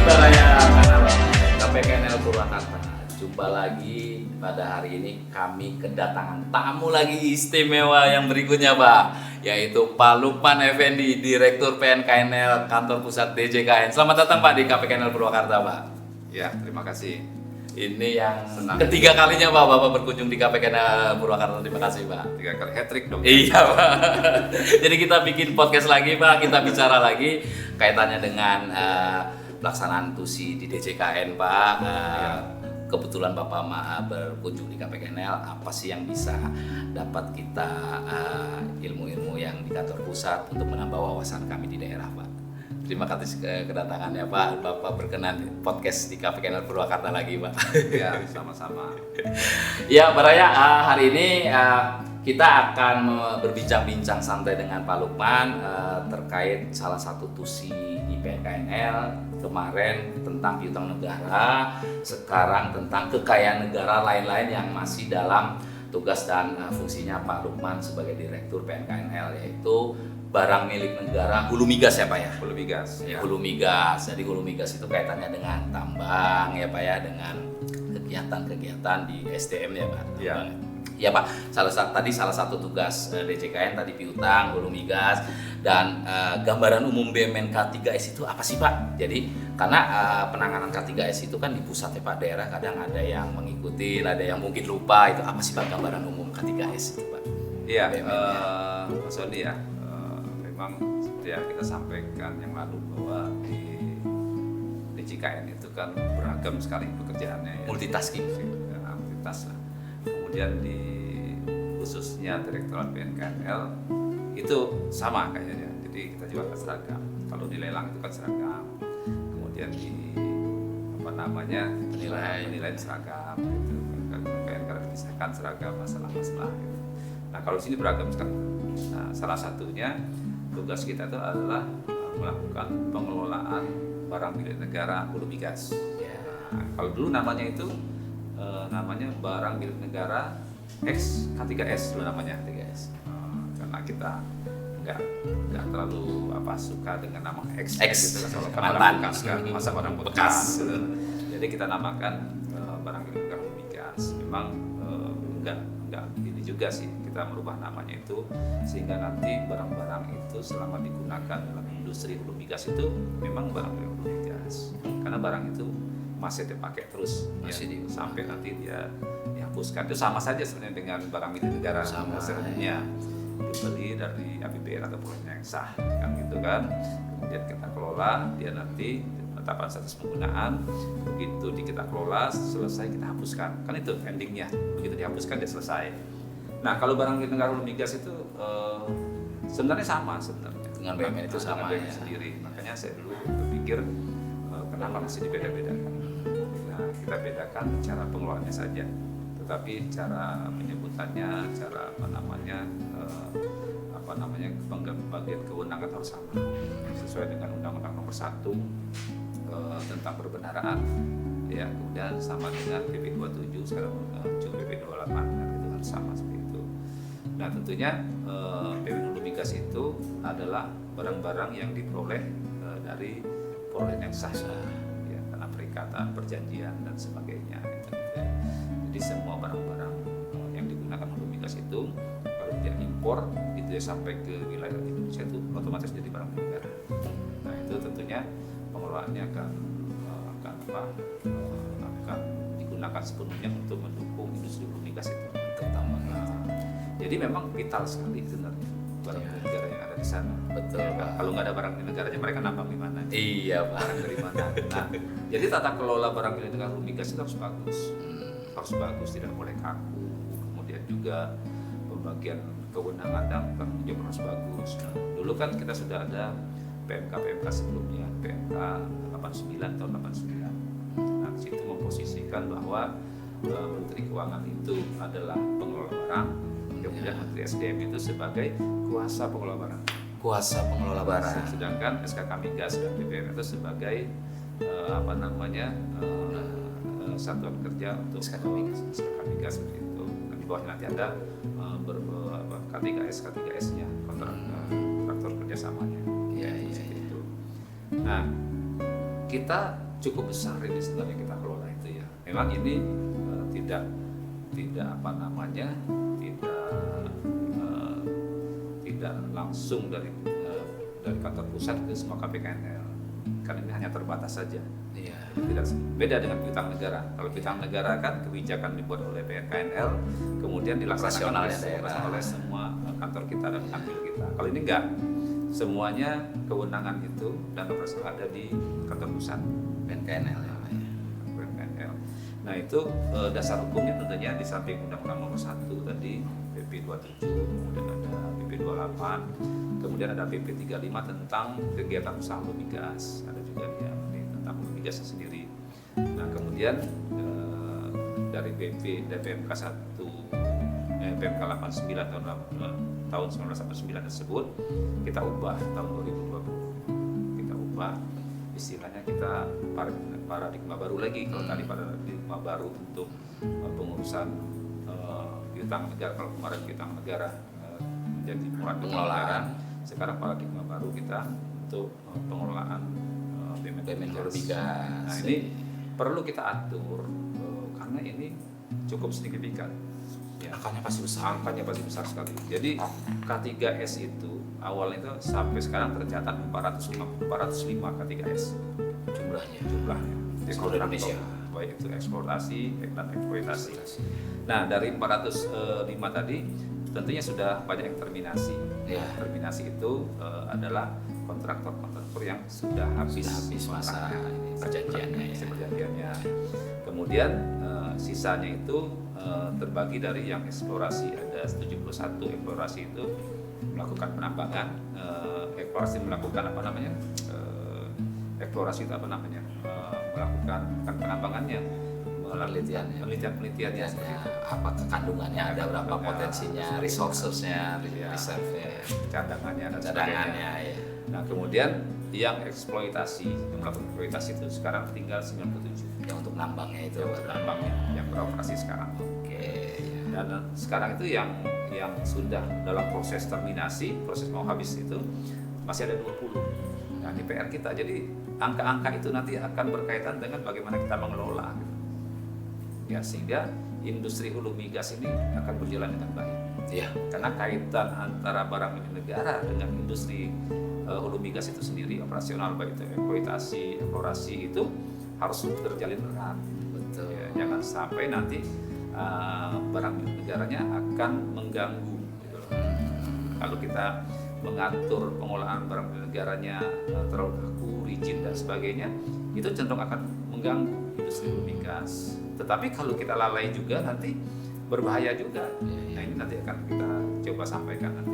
Baraya Kanal KPKNL Purwakarta. Jumpa lagi pada hari ini kami kedatangan tamu lagi istimewa yang berikutnya Pak, yaitu Pak Lukman Effendi, Direktur PNKNL Kantor Pusat DJKN. Selamat datang Pak di KPKNL Purwakarta Pak. Ya, terima kasih. Ini yang Senang. ketiga kalinya Pak Bapak berkunjung di KPKNL Purwakarta. Terima kasih Pak. 3 kali hat-trick dong. Iya Pak. Jadi kita bikin podcast lagi Pak, kita bicara lagi kaitannya dengan pelaksanaan TUSI di DJKN Pak. Kebetulan Bapak berkunjung di KPKNL, apa sih yang bisa dapat kita ilmu-ilmu yang di kantor pusat untuk menambah wawasan kami di daerah Pak. Terima kasih kedatangannya Pak. Bapak berkenan podcast di KPKNL Purwakarta lagi Pak. Ya, sama-sama. Ya Pak Raya, hari ini kita akan berbincang-bincang santai dengan Pak Lukman terkait salah satu TUSI di PNKNL kemarin tentang piutang negara, sekarang tentang kekayaan negara lain-lain yang masih dalam tugas dan fungsinya Pak Lukman sebagai Direktur PNKNL, yaitu barang milik negara, hulu migas ya Pak ya? Hulu migas. Ya. Hulu migas, jadi hulu migas itu kaitannya dengan tambang ya Pak ya, dengan kegiatan-kegiatan di SDM ya Pak. Ya. Ya Pak, tadi salah satu tugas DJKN tadi piutang, hulu migas, dan gambaran umum BUMN K3S itu apa sih Pak? Jadi karena penanganan K3S itu kan di pusat ya Pak, daerah kadang ada yang mengikuti, ada yang mungkin lupa, itu apa sih Pak gambaran umum K3S itu Pak? Iya, Mas Odi ya, memang seperti yang kita sampaikan yang lalu bahwa di DJKN itu kan beragam sekali pekerjaannya ya. Multitasking. Multitas lah. Kemudian di khususnya Direktorat PNKNL itu sama kayaknya, jadi kita juga kan seragam. Kalau di lelang itu kan seragam, kemudian di penilaian seragam, gitu. PNKNL dipisahkan seragam masalah-masalah. Gitu. Nah kalau di sini beragam sekali. Nah salah satunya tugas kita itu adalah melakukan pengelolaan barang milik negara hulu migas. Nah, kalau dulu namanya itu namanya barang milik negara X K3S dulu namanya K3S. Karena kita nggak terlalu suka dengan nama X gitu kan, kalau barang bekas kan, masa barang bekas gitu. Jadi kita namakan barang milik negara hulu migas. Memang nggak ini juga sih, kita merubah namanya itu sehingga nanti barang-barang itu selama digunakan dalam industri hulu migas itu memang barang milik hulu migas, karena barang itu masih dipakai terus sampai nanti dia dihapuskan. Itu sama saja sebenarnya dengan barang milik negara hasilnya dibeli dari APBN atau proyek yang sah kan gitu kan, kemudian kita kelola, dia nanti penetapan status penggunaan, begitu kita kelola selesai kita hapuskan, kan itu endingnya, begitu dihapuskan dia selesai. Nah kalau barang milik negara hulu migas itu sebenarnya sama sebenarnya Dengan BUMN itu sama BUMN ya. sendiri, makanya saya dulu berpikir kenapa masih dibeda-bedakan. Nah kita bedakan cara pengelolaannya saja, tetapi cara penyebutannya, cara pembagian kewenangan harus sama sesuai dengan Undang-Undang Nomor 1 tentang perbendaharaan ya, kemudian sama dengan PP 27 sekarang juga PP 28 kan, itu harus sama seperti itu. Nah tentunya BUMN hulu migas itu adalah barang-barang yang diperoleh dari perolehan yang sah ya, karena perikatan, perjanjian dan sebagainya gitu. Jadi semua barang-barang yang digunakan hulu migas itu kalau dia impor itu ya sampai ke wilayah Indonesia itu otomatis jadi barang negara. Nah itu tentunya pengelolaannya akan digunakan sepenuhnya untuk mendukung industri hulu migas itu terutama. Jadi memang vital sekali sebenarnya barang milik negara yang ada di sana. Betul Ya, Pak. kalau nggak ada barang milik negaranya mereka nambang di mana? Iya Pak. Barang dari mana? Nah, jadi tata kelola barang milik negara hulu migas itu harus bagus. Harus bagus, tidak boleh kaku. Kemudian juga pembagian kewenangan dan tanggung jawab harus bagus. Nah, dulu kan kita sudah ada PMK sebelumnya, PMK 89 tahun 89. Nah, di situ memposisikan bahwa Menteri Keuangan itu adalah pengelola barang, kemudian Menteri SDM itu sebagai kuasa pengelola barang. Kuasa pengelola barang. Sedangkan SKK Migas dan BPM itu sebagai satuan kerja untuk SKK Migas seperti itu. Dan di bawahnya nanti ada K3S-nya, kontraktor kerjasamanya. Iya. Seperti itu. Nah, kita cukup besar ini sebenarnya kita kelola itu ya. Memang ini tidak apa namanya, tidak langsung dari kantor pusat ke semua KPKNL, karena ini hanya terbatas saja. Iya. Tidak beda dengan piutang negara. Kalau piutang negara kan kebijakan dibuat oleh KNL, kemudian dilaksanakan oleh semua kantor kita dan kantor kita. Kalau ini enggak, semuanya kewenangan itu dan operasional ada di kantor pusat KNL ya. KNL. Nah itu dasar hukumnya tentunya di samping Undang-Undang Nomor 1 tadi PP 27, kemudian ada PP 28, kemudian ada PP 35 tentang kegiatan usaha hulu migas, ada juga dia tentang hulu migasnya sendiri. Nah kemudian dari PP dan PMK 1 PMK 89 tahun 1989 tersebut kita ubah tahun 2020. Kita ubah istilahnya, kita paradigma baru lagi. Kalau tadi paradigma baru untuk pengurusan piutang negara, kalau kemarin piutang negara menjadi pengelolaan, sekarang paradigma baru kita untuk pengelolaan BUMN hulu migas. Nah ini perlu kita atur karena ini cukup signifikan. Ya, angkanya pasti besar sekali. Jadi K3S itu awalnya itu sampai sekarang tercatat 405 K3S jumlahnya di seluruh Indonesia, baik itu eksploitasi dan eksploitasi. Nah dari 405 tadi tentunya sudah banyak yang terminasi. Ya. Terminasi itu adalah kontraktor yang sudah habis masa perjanjiannya. Kemudian sisanya itu terbagi dari yang eksplorasi, ada 71 eksplorasi itu melakukan penambangan, melakukan melakukan penambangannya, penelitiannya apa kandungannya, ada berapa potensinya, resourcesnya, reserve-nya, cadangannya dan sebagainya. Ya. Nah kemudian yang eksploitasi, yang melakukan eksploitasi itu sekarang tinggal 97 yang untuk nambangnya itu, yang beroperasi sekarang. Oke. Dan sekarang itu yang sudah dalam proses terminasi, proses mau habis itu masih ada 20. Nah, di PR kita. Jadi angka-angka itu nanti akan berkaitan dengan bagaimana kita mengelola. Ya, sehingga industri hulu migas ini akan berjalan dengan baik. Iya. Karena kaitan antara barang milik negara dengan industri hulu migas itu sendiri, operasional baik itu eksploitasi, eksplorasi itu harus terjalin erat. Betul. Ya, jangan sampai nanti barang milik negaranya akan mengganggu. Gitu. Kalau kita mengatur pengolahan barang milik negaranya terlalu kaku, rigid dan sebagainya, itu cenderung akan mengganggu industri hulu migas. Tetapi kalau kita lalai juga nanti berbahaya juga. Nah ini nanti akan kita coba sampaikan nanti.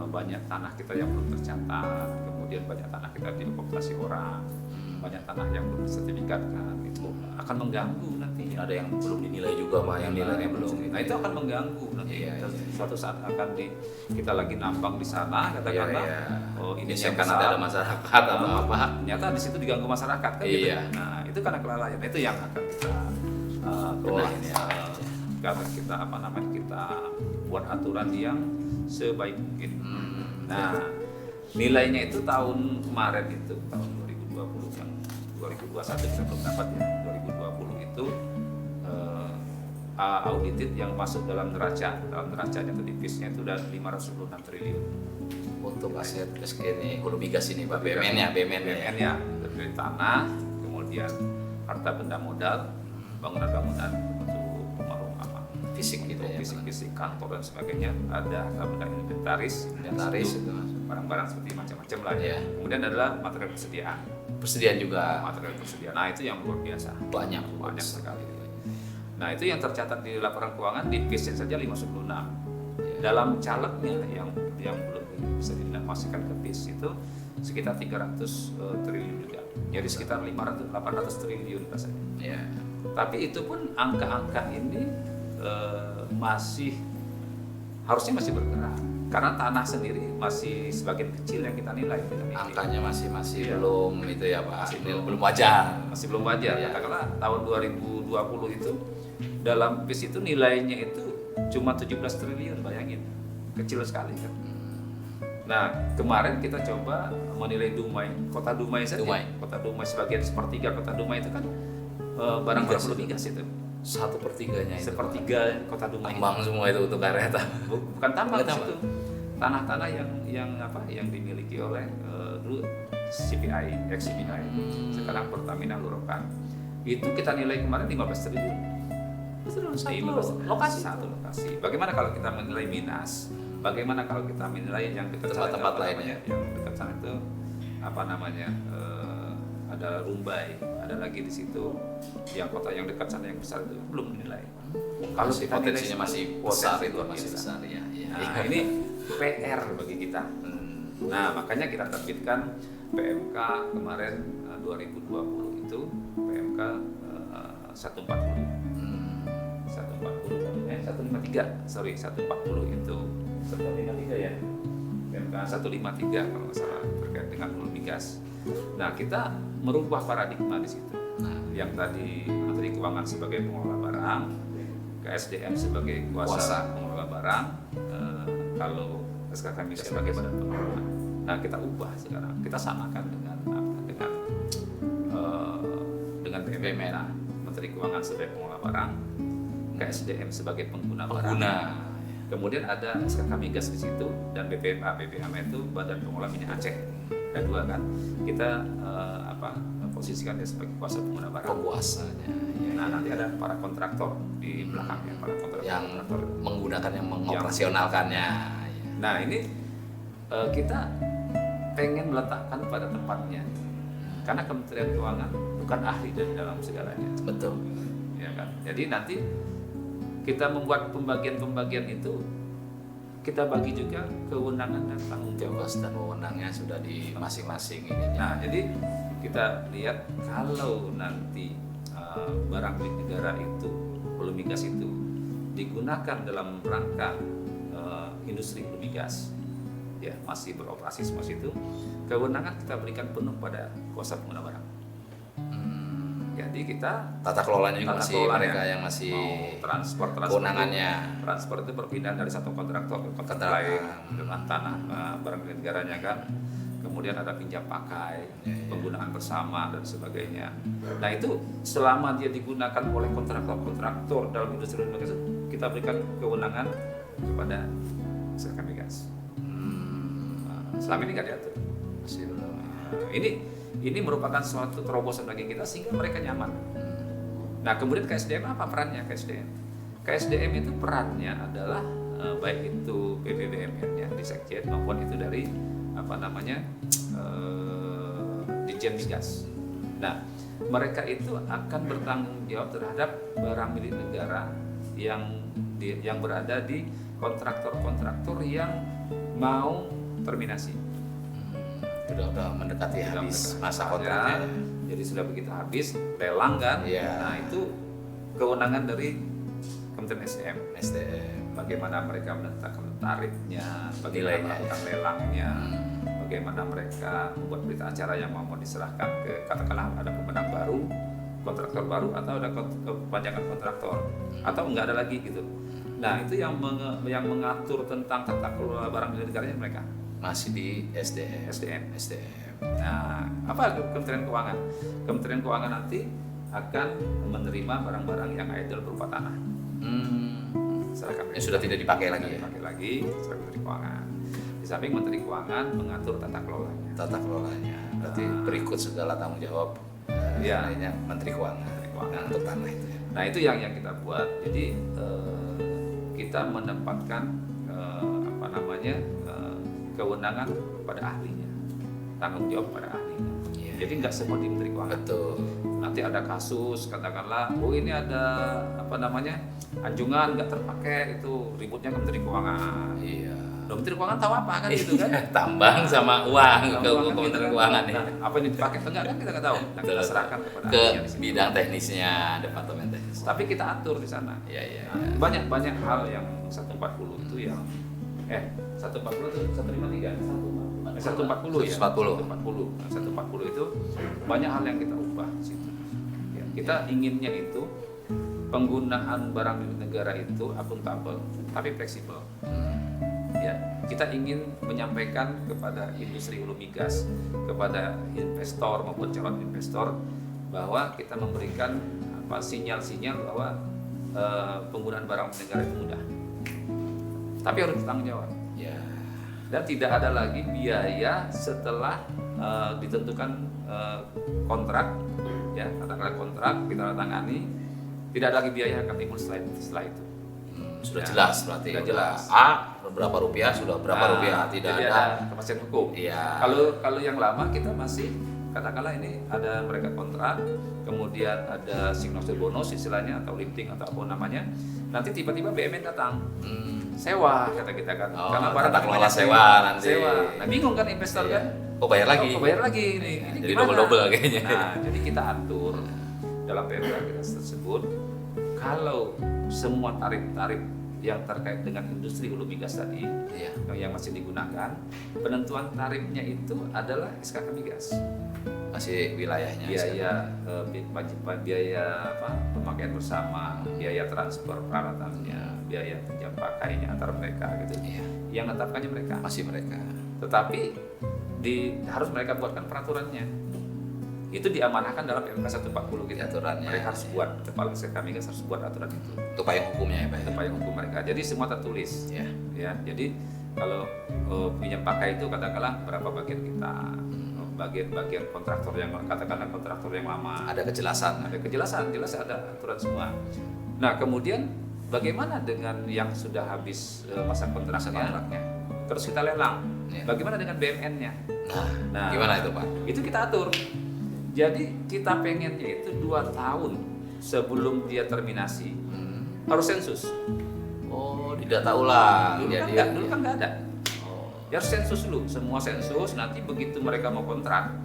Banyak tanah kita yang belum tercatat, kemudian banyak tanah kita diokupasi orang, banyak tanah yang belum disertifikatkan, itu akan mengganggu nanti. Ada yang belum dinilai juga Pak, yang nilainya belum. Nah itu akan mengganggu nanti. Suatu saat akan kita lagi nambang di sana, katakanlah, oh ini kan ada masyarakat atau apa? Ternyata di situ diganggu masyarakat kan gitu. Nah itu karena kelalaian. Itu yang akan kita kelola ini. Karena kita kita buat aturan yang sebaik mungkin. Nah, nilainya itu tahun kemarin itu tahun 2020 yang 2021 kita belum dapat ya. 2020 itu audited yang masuk dalam neracanya atau divisnya itu udah 526 triliun. Untuk aset ini hulu migas ini Pak, BUMN-nya dari tanah, kemudian harta benda modal, bangunan-bangunan fisik gitu ya, fisik kantor dan sebagainya, ada benda inventaris itu barang-barang seperti macam-macam lah ya. Kemudian adalah material persediaan juga, nah itu yang luar biasa, banyak sekali. Nah itu yang tercatat di laporan keuangan di PIS saja 596. Dalam calegnya yang belum bisa dinamasikan ke PIS itu sekitar 300 triliun juga, jadi sekitar 800 triliun rasanya. Tapi itu pun angka-angka ini harusnya masih bergerak karena tanah sendiri masih sebagian kecil yang kita nilai. Angkanya masih belum itu ya Pak, belum wajar. Masih belum wajar. Katakanlah tahun 2020 itu dalam PIS itu nilainya itu cuma 17 triliun, bayangin, kecil sekali kan. Nah, kemarin kita coba menilai Dumai, kota Dumai saja. Kota Dumai sebagian sepertiga kota Dumai itu kan barang-barang belum migas itu. 1/3-nya itu. Sepertiga kota Dumai. Tambang semua itu untuk kereta. Bukan tambang itu. Tanah-tanah yang dimiliki oleh dulu CPI, ex-CPI. Sekarang Pertamina Lurokan. Itu kita nilai kemarin 15 triliun. Itu dalam satu lokasi. Bagaimana kalau kita menilai Minas? Bagaimana kalau kita menilai yang dekat tempat-tempat lainnya? Yang dekat sana itu ada Rumbai, ada lagi di situ yang kota yang dekat sana yang besar itu belum dinilai. Kalau kita potensinya masih besar itu luar masih biasa. besar ya. Nah, ini PR bagi kita. Nah, makanya kita terbitkan PMK kemarin 2020 itu PMK 140. 140 itu 153 ya. PMK 153 kalau nggak salah terkait dengan hulu migas. Nah, kita merubah paradigma di situ. Yang tadi Menteri Keuangan sebagai pengelola barang, KSDM sebagai kuasa pengelola barang, kalau SKK Migas sebagai badan pengelola. Nah, kita ubah sekarang. Kita samakan dengan BUMN. Nah, Menteri Keuangan sebagai pengelola barang, KSDM sebagai pengguna barang. Kemudian ada SKK Migas di situ dan BPMA itu Badan Pengelola Minyak Aceh. Ada dua kan. Kita posisikannya sebagai kuasa pengguna barang. Penguasanya. Nah, nanti ada para kontraktor di belakangnya, para kontraktor yang menggunakan yang mengoperasionalkannya. Nah, ini kita pengen meletakkan pada tempatnya. Karena Kementerian Keuangan bukan ahli dalam segalanya. Betul. Ya kan. Jadi nanti kita membuat pembagian-pembagian itu, kita bagi juga kewenangan dan tanggung jawab. Dan wewenangnya sudah di masing-masing ini. Nah, jadi kita lihat kalau nanti barang milik negara itu, hulu migas itu digunakan dalam rangka industri hulu migas, ya masih beroperasi semua itu, kewenangan kita berikan penuh pada kuasa pengguna barang. Jadi kita tata kelolanya juga masih mereka yang masih transport kewenangannya. Transport itu perpindahan dari satu kontraktor ke kontraktor lain dengan tanah barang milik negaranya kan. Kemudian ada pinjam pakai, penggunaan bersama dan sebagainya. Nah, itu selama dia digunakan oleh kontraktor dalam industri migas, kita berikan kewenangan kepada SKK Migas. Selama ini nggak diatur. Masih belum. Ini merupakan suatu terobosan bagi kita sehingga mereka nyaman. Nah, kemudian KSDM apa perannya KSDM? KSDM itu perannya adalah baik itu PBBMN-nya di Sekjen maupun itu dari Ditjen Migas. Nah, mereka itu akan bertanggung jawab terhadap barang milik negara yang berada di kontraktor-kontraktor yang mau terminasi. Sudah mendekati habis masa kontraknya. Jadi sudah begitu habis lelang kan. Nah, itu kewenangan dari Kementerian SDM. Bagaimana mereka menetapkan tarifnya, bagaimana melakukan lelangnya, bagaimana mereka membuat berita acara yang mau diserahkan ke, katakanlah ada pemenang baru, kontraktor baru, atau ada kepanjangan kontraktor, atau enggak ada lagi gitu. Nah, itu yang mengatur tentang tata kelola barang milik negaranya mereka. Masih di SDM. Nah, apa Kementerian Keuangan? Kementerian Keuangan nanti akan menerima barang-barang yang idle berupa tanah. Yang sudah tidak dipakai lagi. Serahkan Menteri Keuangan. Di samping Menteri Keuangan mengatur tata kelolanya. Berarti berikut segala tanggung jawab lainnya Menteri Keuangan untuk tanah itu. Nah, itu yang kita buat. Jadi kita menempatkan kewenangan pada ahlinya, tanggung jawab pada ahlinya. Jadi nggak semua di Menteri Keuangan. Betul. Nanti ada kasus, katakanlah, ini ada anjungan nggak terpakai, itu ributnya ke Menteri Keuangan. Menteri Keuangan tahu apa kan gitu kan? Tambang sama uang ke Kementerian Keuangan nih. Apa yang dipakai enggak kan kita nggak tahu. Nah, kita serahkan kepada ke bidang teknisnya, departemen teknis. Tapi kita atur di sana. Banyak hal yang 140 itu yang 140 itu 153 140 ya 140 itu banyak hal yang kita ubah di situ. Kita inginnya itu penggunaan barang milik negara itu akuntabel tapi fleksibel. ya kita ingin menyampaikan kepada industri hulu migas, kepada investor maupun calon investor bahwa kita memberikan sinyal-sinyal bahwa penggunaan barang negara itu mudah, tapi harus bertanggung jawab. Ya. Dan tidak ada lagi biaya setelah ditentukan kontrak, ya katakanlah kontrak kita tangani, tidak ada lagi biaya yang akan timbul setelah itu. Sudah Ya, jelas berarti. sudah jelas. A berapa rupiah sudah berapa rupiah, tidak jadi ada. kepastian hukum. Iya. Kalau yang lama kita masih katakanlah ini ada mereka kontrak, kemudian ada signature bonus istilahnya atau lifting atau apa namanya. Nanti tiba-tiba BUMN datang. Sewa kata kita kan. Oh, karena barang tata kelola banyak sewa nanti. Sewa. Nah, bingung kan investor Iya. kan? Oh, bayar lagi. Oh, bayar lagi ini Jadi gimana? double-double kayaknya. Nah, jadi kita atur dalam PMK kita tersebut kalau semua tarif-tarif yang terkait dengan industri hulu migas tadi Iya. yang masih digunakan, penentuan tarifnya itu adalah SKK migas. Masih wilayahnya. Biaya pemakaian bersama, biaya transfer peralatannya, biaya pinjam pakainya antara mereka gitu. Iya. Yang menetapkannya mereka. Masih mereka. Tetapi harus mereka buatkan peraturannya. Itu diamanahkan dalam PMK 140 gitu. Aturannya. Mereka harus buat, kepala SKK migas harus buat aturan itu. Itu payung hukumnya ya, Pak. Itu payung hukum mereka. Jadi semua tertulis. Ya. Ya, jadi kalau pinjam pakai itu katakanlah berapa bagian kita, bagian kontraktor yang katakanlah kontraktor yang lama, Ada kejelasan. ada kejelasan, jelas ada aturan semua. Nah kemudian bagaimana dengan yang sudah habis masa kontraknya, terus kita lelang, Ya. bagaimana dengan BMN-nya? Nah, gimana itu, Pak? Itu kita atur. Jadi kita pengennya itu 2 tahun sebelum dia terminasi harus sensus. Oh, didata ulang. Dulu Jadi kan nggak ada. Ya harus sensus dulu, semua sensus. Nanti begitu mereka mau kontrak,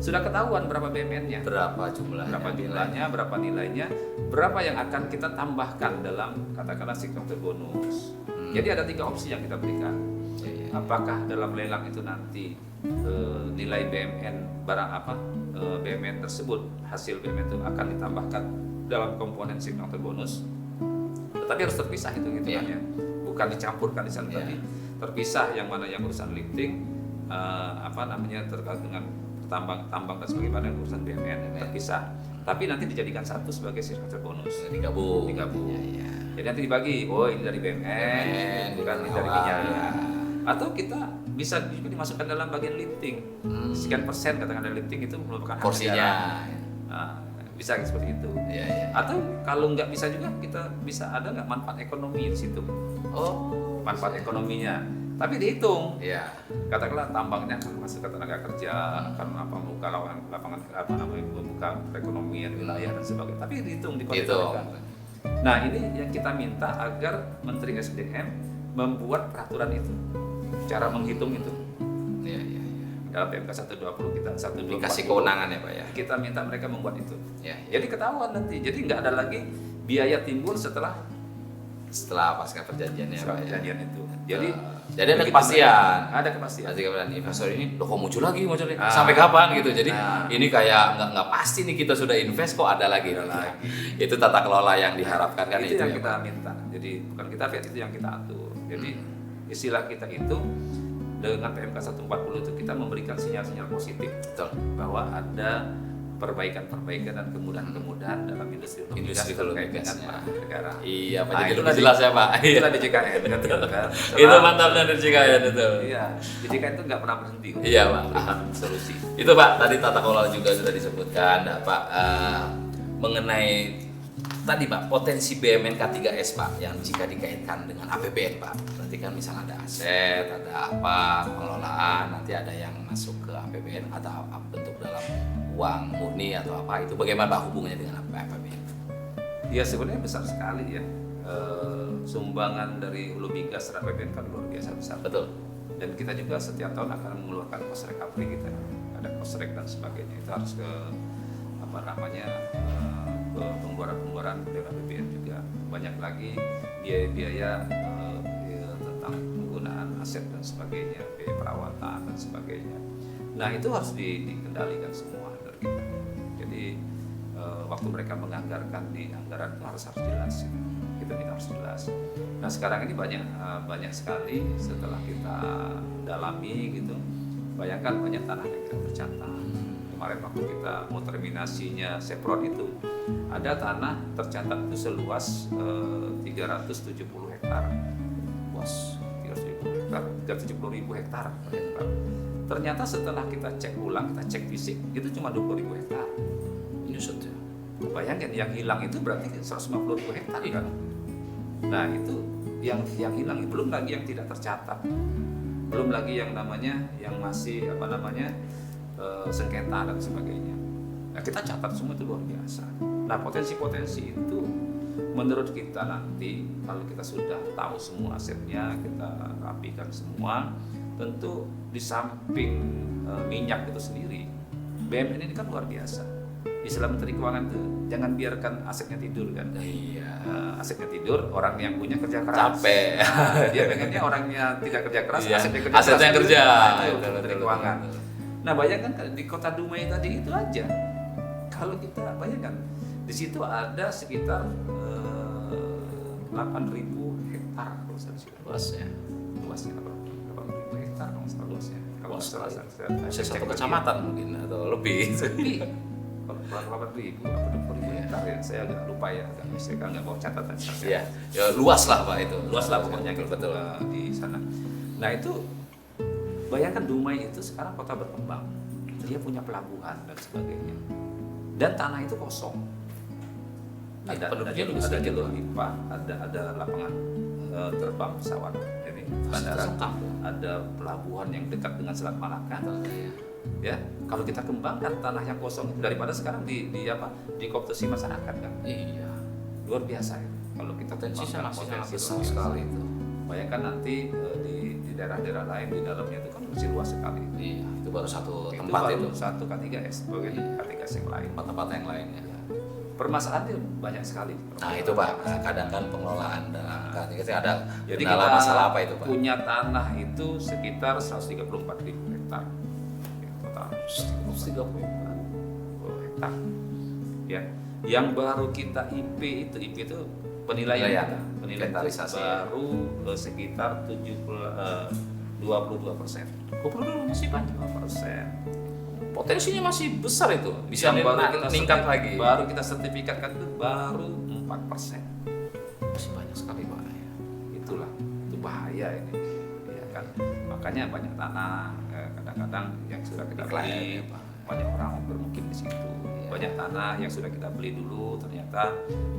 sudah ketahuan berapa BMN-nya, berapa jumlahnya? berapa jumlahnya, berapa nilainya, berapa yang akan kita tambahkan dalam katakanlah signature bonus. Jadi ada 3 opsi yang kita berikan. Apakah dalam lelang itu nanti nilai BMN BMN tersebut, hasil BMN itu akan ditambahkan dalam komponen signature bonus, tetapi harus terpisah itu gitu kan ya, bukan dicampurkan di sana tadi, terpisah yang mana yang urusan lifting terkait dengan tambang dan sebagainya urusan BMN terpisah, tapi nanti dijadikan satu sebagai signature bonus, digabung. Ya. Jadi nanti dibagi, oh ini dari BMN, bukan ini dari minyak. Atau kita bisa juga dimasukkan dalam bagian lifting, sekian persen katakan dari lifting itu merupakan hak Porsinya. negara. Nah, bisa seperti itu. Ya. Atau kalau nggak bisa juga kita bisa ada nggak manfaat ekonomi di situ. Oh, Manfaat ekonominya, tapi dihitung. ya. Katakanlah tambangnya akan menghasilkan tenaga kerja, karena membuka lapangan membuka perekonomian wilayah dan sebagainya. Tapi dihitung, dikuantifikasikan. Nah ini yang kita minta agar Menteri SDM membuat peraturan itu, cara menghitung itu. Ya. Dalam PMK 120 kita 120 Dikasih kewenangan ya, Pak ya. kita minta mereka membuat itu. Ya. Jadi ketahuan nanti. Jadi nggak ada lagi biaya timbul setelah Pasca perjanjiannya, Pak ya. perjanjian itu. Jadi ada begitu kepastian. ada kepastian. Pasti kemudian investor ini kok muncul lagi sampai kapan gitu. Jadi ini kayak nggak pasti nih kita sudah invest kok ada lagi. Itu tata kelola yang diharapkan kan itu yang ya, kita Pak? minta. Jadi bukan kita itu yang kita atur. Jadi istilah kita itu dengan PMK 140 itu kita memberikan sinyal-sinyal positif. Betul. Bahwa ada perbaikan-perbaikan dan kemudahan-kemudahan dalam industri hulu terkait dengan migasnya. barang negara. Iya, Pak. Nah, Jadi itulah lebih jelas ya, Pak. Itulah DJKN kan. Itu mantapnya dari JKN itu. Iya, DJKN itu nggak pernah berhenti. Iya, Pak. Memberikan solusi. Itu, Pak, tadi tata kelola juga sudah disebutkan, Pak, mengenai tadi, Pak, potensi BUMN K3S, Pak, yang jika dikaitkan dengan APBN, Pak. Berarti kan misalnya ada aset, ada apa, pengelolaan, nanti ada yang masuk ke APBN atau bentuk dalam uang murni atau apa, itu bagaimana, Pak, hubungannya dengan APBN? Ya sebenarnya besar sekali ya. Sumbangan dari hulu migas terhadap APBN kan luar biasa besar. Betul. Dan kita juga setiap tahun akan mengeluarkan cost recovery kita. Ada cost rec dan sebagainya. Itu harus ke pengeluaran dari APBN juga. Banyak lagi biaya-biaya tentang penggunaan aset dan sebagainya, biaya perawatan dan sebagainya. Nah itu harus dikendalikan semua dari kita. Jadi waktu mereka menganggarkan di anggaran itu harus jelas gitu. Kita harus jelas. Nah sekarang ini banyak sekali setelah kita dalami gitu, bayangkan banyak tanah yang tidak tercatat. Kemarin waktu kita mau terminasinya Sepron itu ada tanah tercatat itu seluas 370 hektar. Luas 370 hektar, 370.000 hektar per hektar. Ternyata setelah kita cek ulang, kita cek fisik itu cuma 20.000 hektar. Ini saja. Bayangkan yang hilang itu berarti 150.000 hektar kan. Nah itu yang hilang, belum lagi yang tidak tercatat, belum lagi yang namanya yang masih sengketa dan sebagainya. Nah kita catat semua itu luar biasa. Nah potensi-potensi itu menurut kita nanti kalau kita sudah tahu semua asetnya, kita rapikan semua, tentu di samping minyak itu sendiri, BUMN ini kan luar biasa. Istilah Menteri Keuangan itu jangan biarkan asetnya tidur kan. Iya. Asetnya tidur, orang yang punya kerja keras. Capek. Dia pengennya orangnya tidak kerja keras, Iya. asetnya kerja keras. Asetnya kerja. Nah, itu Betul, Menteri betul, Keuangan. betul. Nah bayangkan di kota Dumai tadi itu aja. Kalau kita bayangkan di situ ada sekitar 8.000 hektar kalau saya Luasnya. luasnya 8.000 hektar kalau salah luasnya. Kalau Luas salah sekali. saya Bisa cek satu lagi. kecamatan mungkin atau lebih. Lebih. Kalau 8.000 apa 20.000 hektar ya, saya agak lupa ya, saya kan nggak bawa catatan. Iya. Ya, luas lah Pak itu. Luas lah pokoknya gitu, betul. di sana. Nah itu bayangkan Dumai itu sekarang kota berkembang, dia punya pelabuhan dan sebagainya, dan tanah itu kosong. Ada penduduknya lebih ada sedikit jalur loh. pipa, ada lapangan terbang pesawat, ini bandara, Lengkap. ada pelabuhan yang dekat dengan Selat Malaka. Ya, kalau kita kembangkan tanah yang kosong itu daripada sekarang dikooptasi masyarakat kan, Iya. luar biasa ya. Kalau kita Potensi kembangkan sangat potensi besar luar biasa. sekali itu. Bayangkan nanti di daerah-daerah lain di dalamnya itu kan masih luas sekali. Iya, itu baru satu Itu tempat baru itu. satu K3S, bagian K3S yang lain. Tempat-tempat yang lainnya. Permasalahannya banyak sekali. Nah itu Pak, kadang kan pengelolaan dan kan itu ada Jadi kendala kita masalah apa itu Pak? punya tanah itu sekitar 134.000 hektar. Total 134.000 hektar. Ya, yang baru kita IP itu penilaian Penilaian, kita. Penilaian itu inventarisasi. baru sekitar 22%. 22 masih banyak. 2%. Potensinya masih besar itu. Bisa Yang meningkat lagi. Baru kita sertifikatkan itu baru 4%. Masih banyak sekali Pak. Itulah, itu bahaya ini. Ya kan? Makanya banyak tanah kadang-kadang yang sudah kita Iklan, beli, ya, Pak. banyak orang bermukim di situ. Banyak tanah yang sudah kita beli dulu ternyata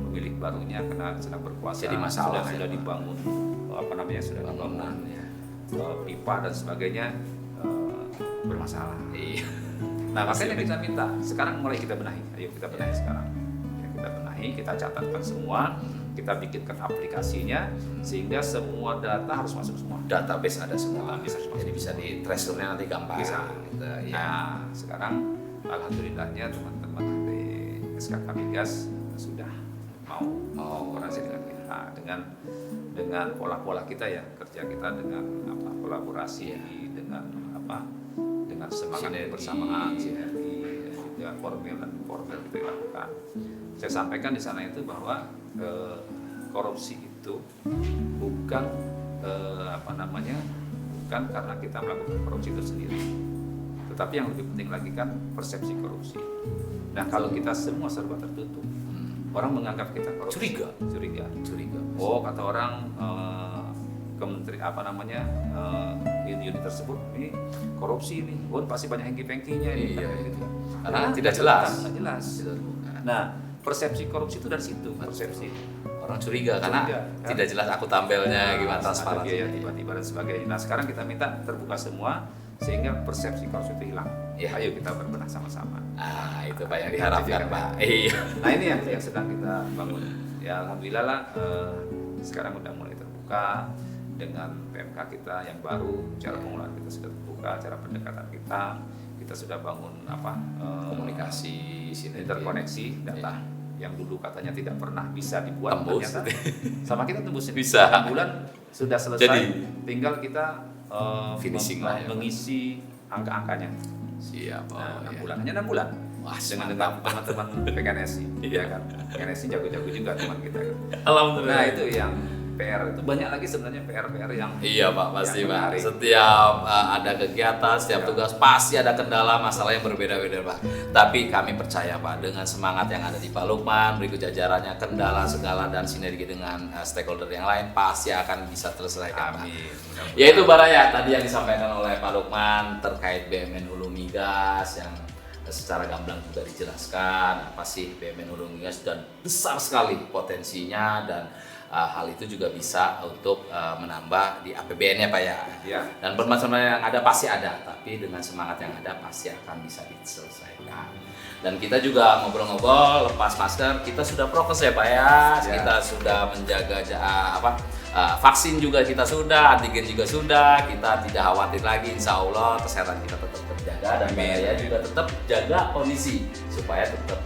pemilik barunya karena sedang berkuasa Jadi masalah sudah ya, Pak. dibangun sudah dibangun Bangunan ya. pipa dan sebagainya bermasalah. Iya. Nah makanya kita minta sekarang mulai kita benahi, ayo kita benahi sekarang. Ya, kita benahi, kita catatkan semua, kita bikinkan aplikasinya sehingga semua data harus masuk semua. Database ada semua. Database harus masuk Jadi bisa di tracernya nanti gampang. Bisa. Gitu, ya. Nah sekarang alhamdulillahnya teman-teman di SKK Migas sudah mau kolaborasi dengan kita dengan pola-pola kita ya, kerja kita dengan kolaborasi dengan semangat Sinergi. kebersamaan, sinergi, dan juga formil dan informal kita lakukan. Saya sampaikan di sana itu bahwa korupsi itu bukan bukan karena kita melakukan korupsi itu sendiri, tetapi yang lebih penting lagi kan persepsi korupsi. Nah kalau kita semua serba tertutup, orang menganggap kita korupsi. Curiga. Oh kata orang kementeri unit tersebut ini korupsi ini, pasti banyak hengki-pengkinya ini. Iya, gitu. Karena tidak jelas. Nggak jelas. Nah persepsi korupsi itu dari situ, persepsi. Orang curiga karena Curiga, kan? tidak jelas aku tampilnya gimana Ada transparansi. biaya tiba-tiba dan sebagainya. Nah sekarang kita minta terbuka semua sehingga persepsi korupsi itu hilang. Iya. Ayo kita berbenah sama-sama. Nah itu Pak yang diharapkan Pak. Iya. Nah ini yang sedang kita bangun. Ya alhamdulillah lah sekarang udah mulai terbuka dengan PMK kita yang baru, cara pengelolaan kita sudah terbuka, cara pendekatan kita sudah bangun Komunikasi, sinergi. interkoneksi data. Yang dulu katanya tidak pernah bisa dibuat, Tembus. ternyata sama kita tembus ini. Bisa. 6 bulan sudah selesai. Jadi, tinggal kita finishing lah ya, Pak. mengisi angka-angkanya. Siap. Nah, 6 iya. bulan hanya 6 bulan. Wah, dengan mantap. teman-teman PKNSI, ya kan. PKNSI jago-jago juga teman kita kan. Alhamdulillah. Nah itu yang PR itu banyak lagi sebenarnya PR yang Iya Pak, pasti yang Pak. menarik. Setiap ada kegiatan, setiap tugas pasti ada kendala, masalah yang berbeda-beda Pak. Tapi kami percaya Pak, dengan semangat yang ada di Pak Lukman, berikut jajarannya, kendala segala dan sinergi dengan stakeholder yang lain pasti akan bisa terselesaikan Pak. Amin. Mudah-mudahan. Yaitu Baraya tadi yang disampaikan oleh Pak Lukman terkait BUMN Hulu Migas yang secara gamblang juga dijelaskan apa sih BUMN Hulu Migas dan besar sekali potensinya dan hal itu juga bisa untuk menambah di APBN-nya Pak ya. Ya. Dan permasalahan yang ada pasti ada, tapi dengan semangat yang ada pasti akan bisa diselesaikan. Dan kita juga ngobrol-ngobrol lepas masker, kita sudah prokes ya Pak ya. Ya. Kita sudah menjaga vaksin juga kita sudah, antigen juga sudah. Kita tidak khawatir lagi, insya Allah kesehatan kita tetap terjaga dan Baraya juga tetap jaga kondisi supaya tetap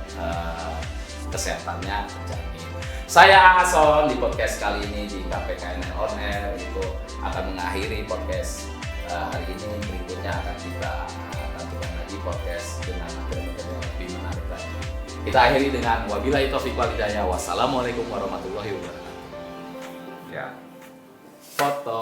kesehatannya terjamin. Saya Ason di podcast kali ini di KPKN On Air itu akan mengakhiri podcast hari ini. Berikutnya akan kita tentukan lagi podcast dengan materi-materi yang lebih menarik lagi. Kita akhiri dengan wabillahi taufiq wal hidayah. Wassalamualaikum warahmatullahi wabarakatuh. Ya. Foto.